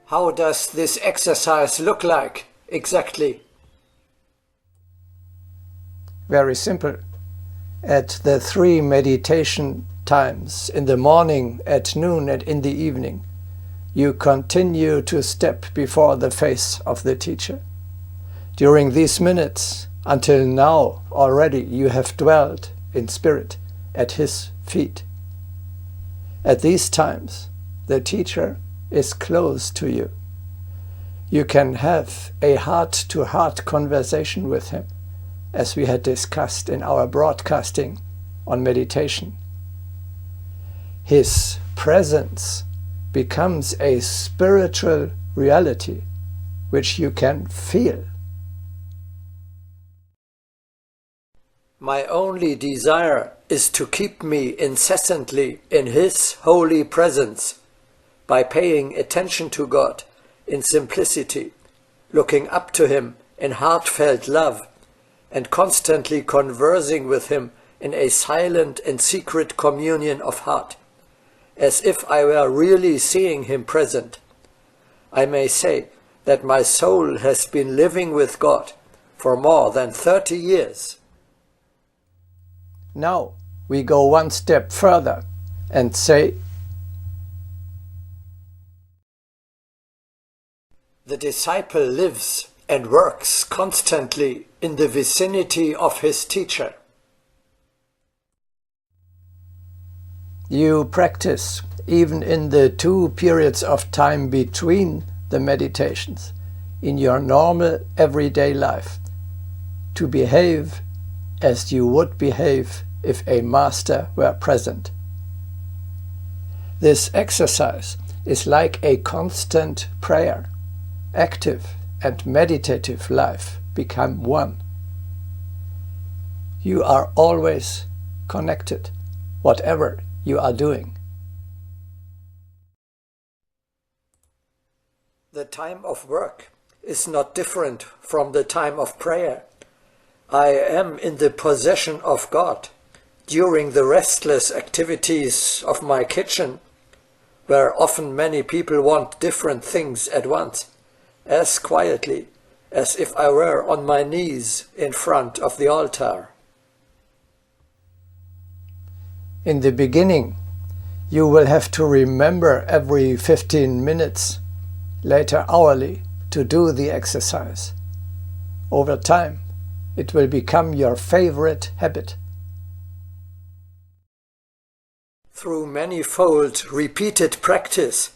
How does this exercise look like exactly? Very simple. At the 3 meditation times, in the morning, at noon, and in the evening, you continue to step before the face of the teacher. During these minutes, until now already, you have dwelt in spirit at his feet. At these times, the teacher is close to you. You can have a heart-to-heart conversation with him, as we had discussed in our broadcasting on meditation. His presence becomes a spiritual reality which you can feel. My only desire is to keep me incessantly in his holy presence by paying attention to God in simplicity, looking up to him in heartfelt love, and constantly conversing with him in a silent and secret communion of heart, as if I were really seeing him present. I may say that my soul has been living with God for more than 30 years. Now we go one step further and say, the disciple lives and works constantly in the vicinity of his teacher. You practice even in the 2 periods of time between the meditations in your normal everyday life to behave as you would behave if a master were present. This exercise is like a constant prayer. Active and meditative life become one. You are always connected, whatever you are doing. The time of work is not different from the time of prayer. I am in the possession of God during the restless activities of my kitchen, where often many people want different things at once, as quietly as if I were on my knees in front of the altar. In the beginning, you will have to remember every 15 minutes, later hourly, to do the exercise. Over time, it will become your favorite habit. Through manifold repeated practice,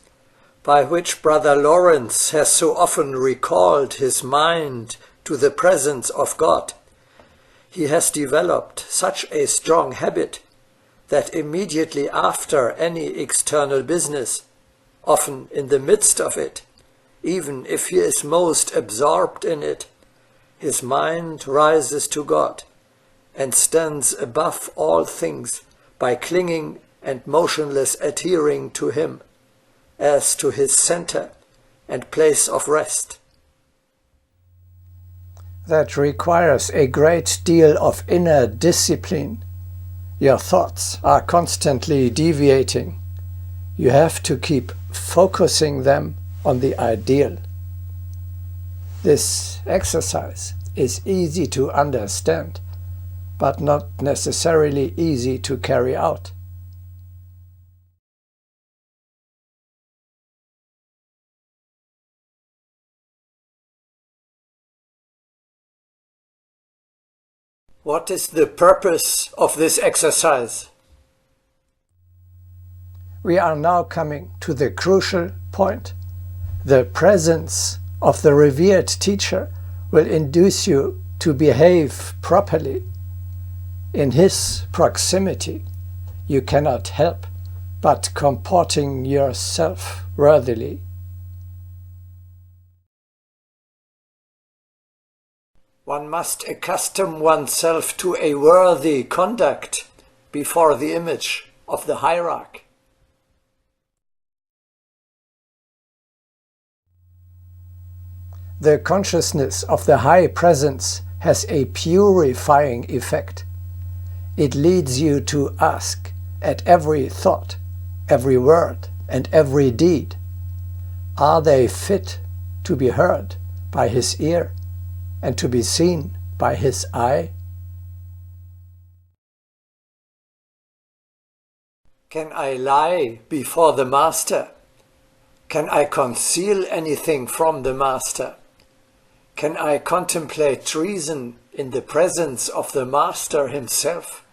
by which Brother Lawrence has so often recalled his mind to the presence of God, he has developed such a strong habit that immediately after any external business, often in the midst of it, even if he is most absorbed in it, his mind rises to God and stands above all things by clinging and motionless adhering to him as to his center and place of rest. That requires a great deal of inner discipline. Your thoughts are constantly deviating. You have to keep focusing them on the ideal. This exercise is easy to understand, but not necessarily easy to carry out. What is the purpose of this exercise? We are now coming to the crucial point. The presence of the revered teacher will induce you to behave properly. In his proximity, you cannot help but comporting yourself worthily. One must accustom oneself to a worthy conduct before the image of the hierarch. The consciousness of the high presence has a purifying effect. It leads you to ask at every thought, every word, and every deed, Are they fit to be heard by his ear and to be seen by his eye? Can I lie before the Master? Can I conceal anything from the Master? Can I contemplate treason in the presence of the Master himself?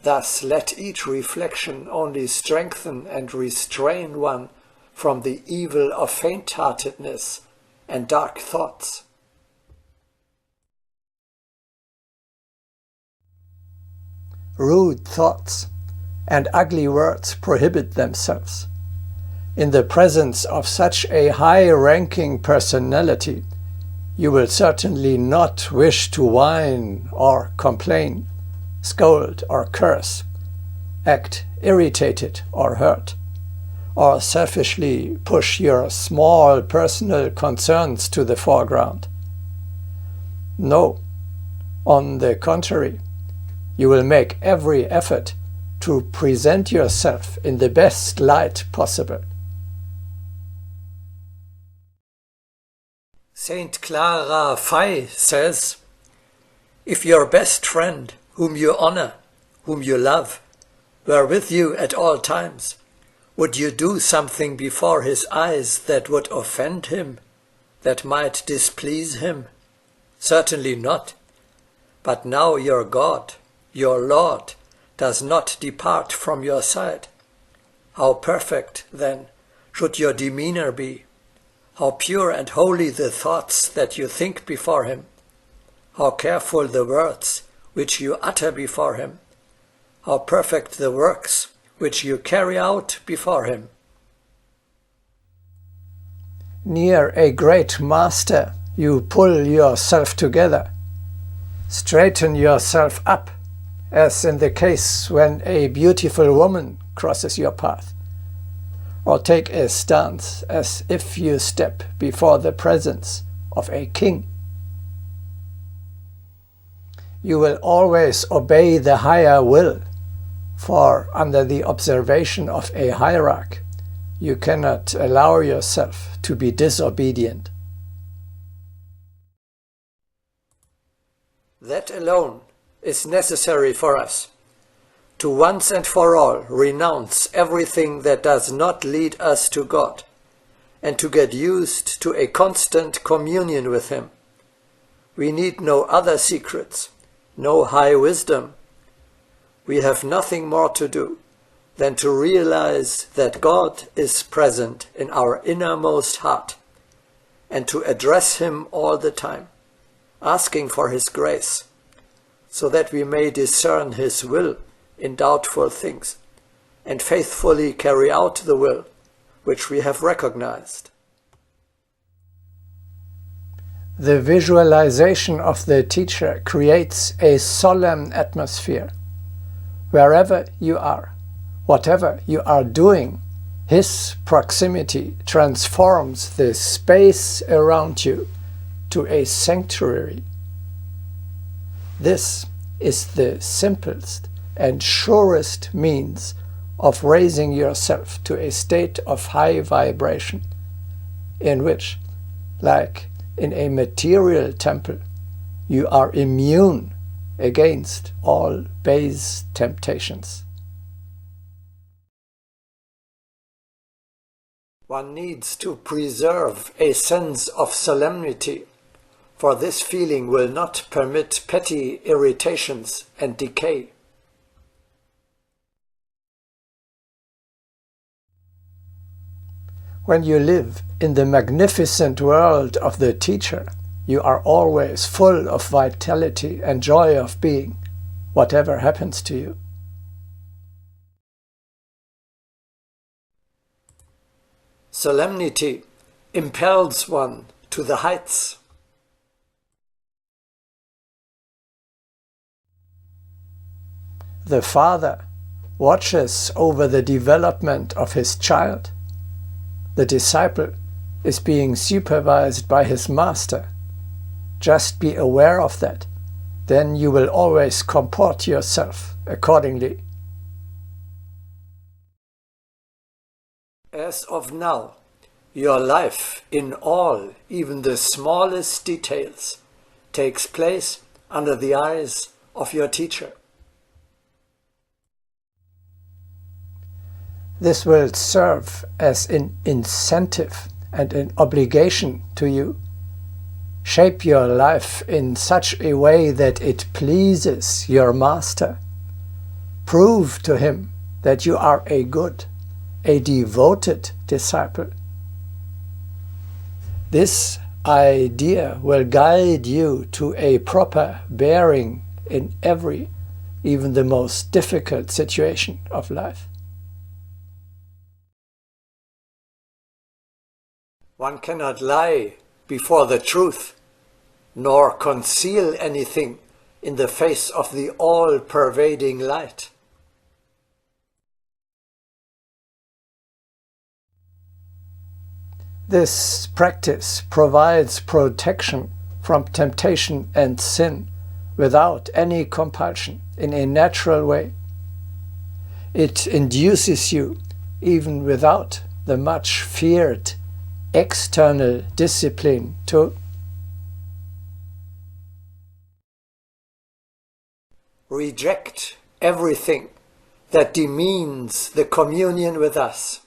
Thus let each reflection only strengthen and restrain one from the evil of faint-heartedness and dark thoughts. Rude thoughts and ugly words prohibit themselves. In the presence of such a high-ranking personality, you will certainly not wish to whine or complain, scold or curse, act irritated or hurt, or selfishly push your small personal concerns to the foreground. No, on the contrary, you will make every effort to present yourself in the best light possible. Saint Clara Fey says, "If your best friend, whom you honor, whom you love, were with you at all times, would you do something before his eyes that would offend him, that might displease him? Certainly not. But now your God, your Lord, does not depart from your side. How perfect, then, should your demeanor be? How pure and holy the thoughts that you think before him! How careful the words which you utter before him! How perfect the works which you carry out before him!" Near a great master, you pull yourself together, straighten yourself up, as in the case when a beautiful woman crosses your path, or take a stance as if you step before the presence of a king. You will always obey the higher will, for under the observation of a hierarch, you cannot allow yourself to be disobedient. That alone is necessary for us, to once and for all renounce everything that does not lead us to God, and to get used to a constant communion with him. We need no other secrets, no high wisdom. We have nothing more to do than to realize that God is present in our innermost heart, and to address him all the time, asking for his grace, so that we may discern his will in doubtful things, and faithfully carry out the will which we have recognized. The visualization of the teacher creates a solemn atmosphere. Wherever you are, whatever you are doing, his proximity transforms the space around you to a sanctuary. This is the simplest and surest means of raising yourself to a state of high vibration, in which, like in a material temple, you are immune against all base temptations. One needs to preserve a sense of solemnity, for this feeling will not permit petty irritations and decay. When you live in the magnificent world of the teacher, you are always full of vitality and joy of being, whatever happens to you. Solemnity impels one to the heights. The father watches over the development of his child. The disciple is being supervised by his master. Just be aware of that. Then you will always comport yourself accordingly. As of now, Your life in all, even the smallest details, takes place under the eyes of your teacher. This will serve as an incentive and an obligation to you. Shape your life in such a way that it pleases your master. Prove to him that you are a good, a devoted disciple. This idea will guide you to a proper bearing in every, even the most difficult situation of life. One cannot lie before the truth, nor conceal anything in the face of the all-pervading light. This practice provides protection from temptation and sin without any compulsion, in a natural way. It induces you, even without the much feared external discipline, to reject everything that demeans the communion with us.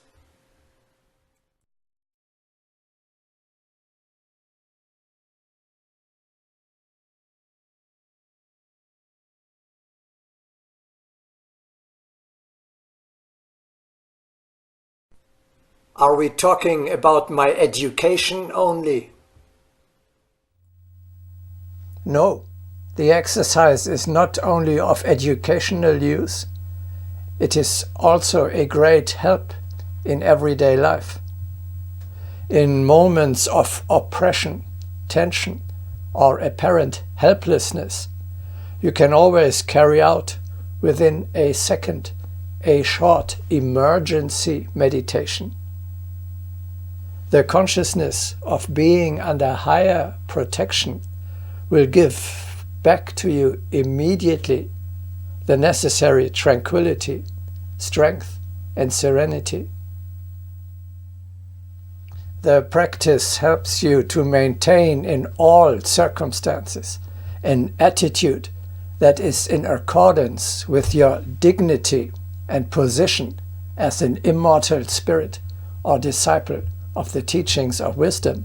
Are we talking about my education only? No, the exercise is not only of educational use, it is also a great help in everyday life. In moments of oppression, tension, or apparent helplessness, you can always carry out within a second a short emergency meditation. The consciousness of being under higher protection will give back to you immediately the necessary tranquility, strength, and serenity. The practice helps you to maintain in all circumstances an attitude that is in accordance with your dignity and position as an immortal spirit or disciple of the teachings of wisdom.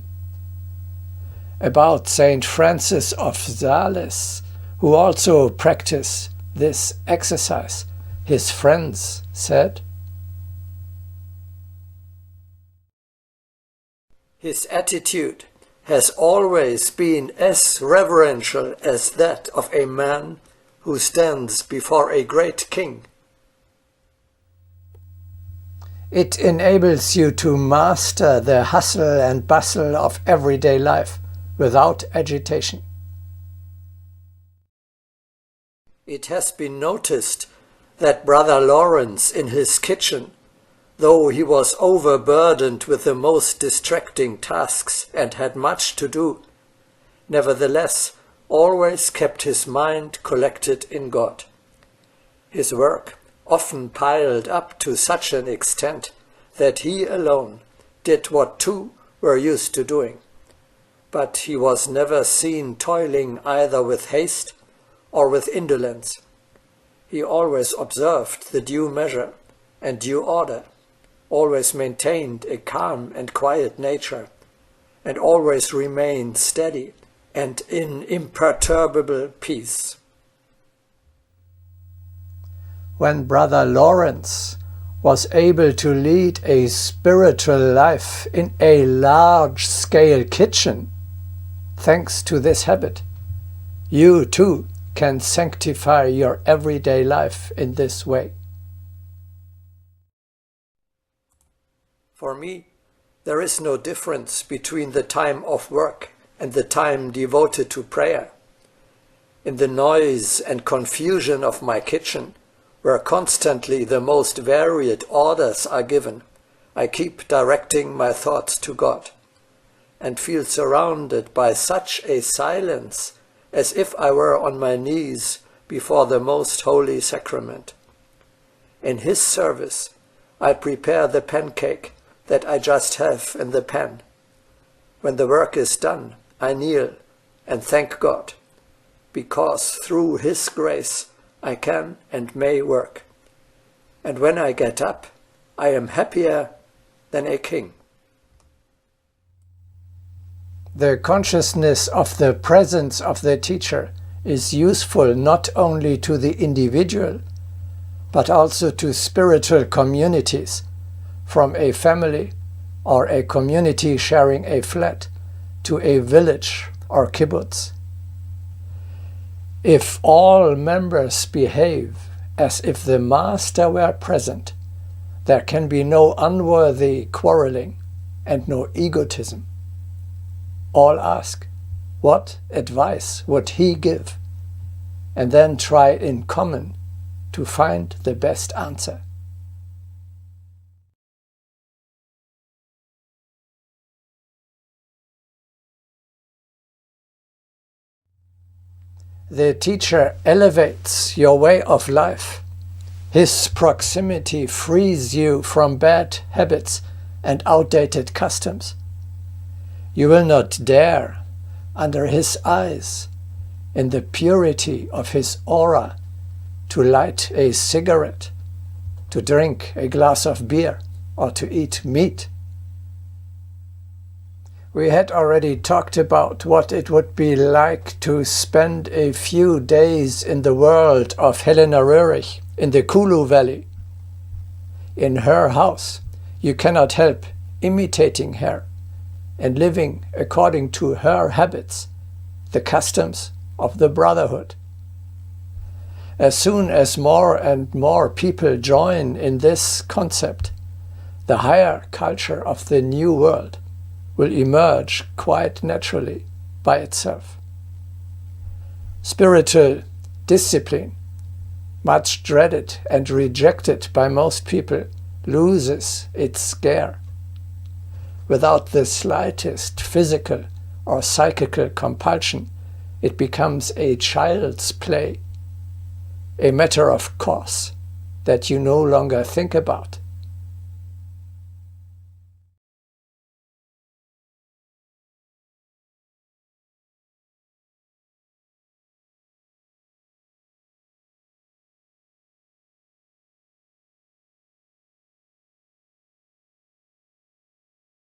About Saint Francis of Sales, who also practiced this exercise, his friends said, "His attitude has always been as reverential as that of a man who stands before a great king." It enables you to master the hustle and bustle of everyday life without agitation. It has been noticed that Brother Lawrence in his kitchen, though he was overburdened with the most distracting tasks and had much to do, nevertheless always kept his mind collected in God. His work often piled up to such an extent that he alone did what two were used to doing. But he was never seen toiling either with haste or with indolence. He always observed the due measure and due order, always maintained a calm and quiet nature, and always remained steady and in imperturbable peace. When Brother Lawrence was able to lead a spiritual life in a large-scale kitchen, thanks to this habit, you too can sanctify your everyday life in this way. For me, there is no difference between the time of work and the time devoted to prayer. In the noise and confusion of my kitchen, where constantly the most varied orders are given, I keep directing my thoughts to God, and feel surrounded by such a silence as if I were on my knees before the most holy sacrament. In His service, I prepare the pancake that I just have in the pen. When the work is done, I kneel and thank God, because through His grace I can and may work. And when I get up, I am happier than a king. The consciousness of the presence of the teacher is useful not only to the individual, but also to spiritual communities, from a family or a community sharing a flat to a village or kibbutz. If all members behave as if the Master were present, there can be no unworthy quarreling and no egotism. All ask, what advice would he give? And then try in common to find the best answer. The teacher elevates your way of life. His proximity frees you from bad habits and outdated customs. You will not dare, under his eyes, in the purity of his aura, to light a cigarette, to drink a glass of beer, or to eat meat. We had already talked about what it would be like to spend a few days in the world of Helena Röhrig in the Kulu Valley. In her house, you cannot help imitating her and living according to her habits, the customs of the Brotherhood. As soon as more and more people join in this concept, the higher culture of the New World will emerge quite naturally by itself. Spiritual discipline, much dreaded and rejected by most people, loses its scare. Without the slightest physical or psychical compulsion, it becomes a child's play, a matter of course that you no longer think about,